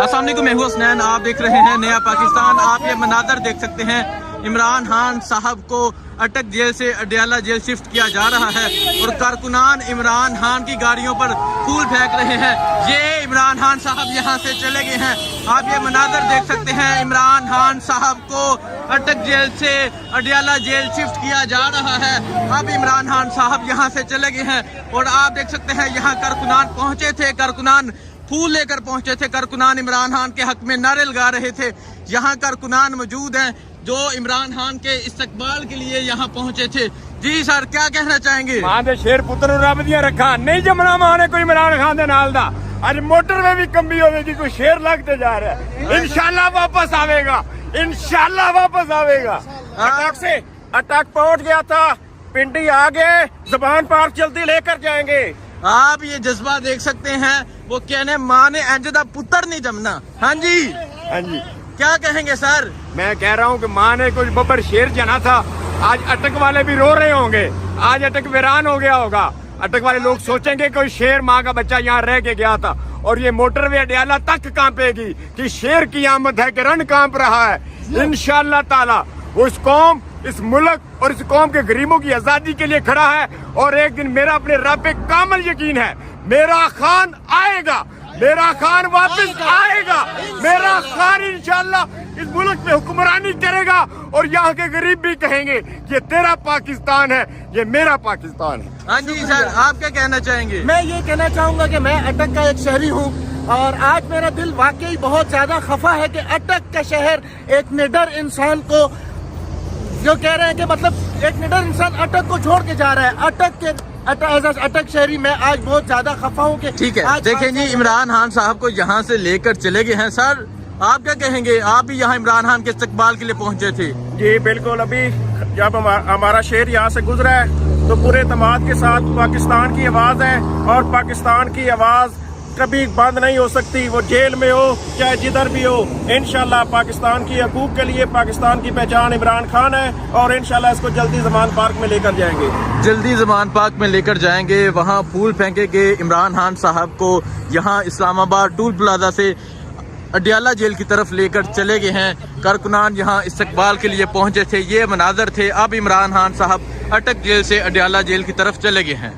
अस्सलाम वालेकुम, मैं हूं हसनैन, आप देख रहे हैं नया पाकिस्तान। आप ये मनाजर देख सकते हैं, इमरान खान साहब को अटक जेल से अडयाला जेल शिफ्ट किया जा रहा है और कारकुनान इमरान खान की गाड़ियों पर फूल फेंक रहे हैं। ये इमरान खान साहब यहाँ से चले गए हैं। आप ये मनाजर देख सकते हैं, इमरान खान साहब को अटक जेल से अडयाला जेल शिफ्ट किया जा रहा है। अब इमरान खान साहब यहाँ से चले गए हैं और आप देख सकते हैं यहाँ कारकुनान पहुंचे थे, कारकुनान फूल लेकर पहुंचे थे, कारकुनान इमरान खान के हक में नारे लगा रहे थे। यहाँ कारकुनान मौजूद हैं जो इमरान खान के इस्तकबाल के लिए यहाँ पहुंचे थे। जी सर, क्या कहना चाहेंगे? मां दे शेर पुत्र रब दिया रखा नहीं जमना माने कोई इमरान खान दे नाल दा। आज मोटर में भी कमी होगी, कोई शेर लगते जा रहा है। इंशाल्लाह वापस आवेगा, इंशाल्लाह वापस आवेगा। अटक से अटक पहुंच गया था, पिंडी आगे जबान पार चलती लेकर जाएंगे। आप ये जज्बा देख सकते हैं, वो कहने माँ ने इंज दा पुत्र नहीं जमना। हाँ जी, हाँ जी, क्या कहेंगे सर? मैं कह रहा हूँ कि माँ ने कुछ बब्बर शेर जना था। आज अटक वाले भी रो रहे होंगे, आज अटक वीरान हो गया होगा। अटक वाले लोग सोचेंगे कोई शेर माँ का बच्चा यहाँ रह के गया था और ये मोटरवे अडयाला तक कांपेगी कि शेर की आमद है कि रण कांप रहा है। इंशाअल्लाह ताला वो इस कौम, इस मुल्क और इस कौम के गरीबों की आजादी के लिए खड़ा है। और एक दिन मेरा अपने रब पे कामल यकीन है, मेरा खान आएगा, मेरा खान वापस आएगा। मेरा खान इंशाअल्लाह इस मुल्क पे हुक्मरानी करेगा और यहाँ के गरीब भी कहेंगे ये तेरा पाकिस्तान है, ये मेरा पाकिस्तान है। हाँ जी सर, आप क्या कहना चाहेंगे? मैं ये कहना चाहूंगा कि मैं अटक का एक शहरी हूँ और आज मेरा दिल वाकई बहुत ज्यादा खफा है कि अटक का शहर एक निडर इंसान को जो कह रहे हैं कि मतलब एक निडर इंसान अटक को छोड़ के जा रहा है। अटक शहरी मैं आज बहुत ज्यादा खफा हूँ कि ठीक है, देखें जी, इमरान खान साहब को यहाँ से लेकर चले गए हैं। सर, आप क्या कहेंगे? आप भी यहाँ इमरान खान के इस्तकबाल के लिए पहुँचे थे। जी बिल्कुल, अभी जब हमारा शेर यहाँ से गुजरा है तो पूरे तमाद के साथ पाकिस्तान की आवाज है और पाकिस्तान की आवाज कभी बंद नहीं हो सकती। वो जेल में हो चाहे जिधर भी हो, इंशाल्लाह पाकिस्तान की हकूक के लिए पाकिस्तान की पहचान इमरान खान है और इंशाल्लाह इसको जल्दी जमान पार्क में लेकर जाएंगे। जल्दी जमान पार्क में लेकर जाएंगे, वहाँ फूल फेंकेंगे। इमरान खान साहब को यहाँ इस्लामाबाद टूल प्लाजा से अडयाला जेल की तरफ लेकर चले गए हैं। कारकुनान यहाँ इस्तकबाल के लिए पहुंचे थे, ये मनाजर थे। अब इमरान खान साहब अटक जेल से अडयाला जेल की तरफ चले गए हैं।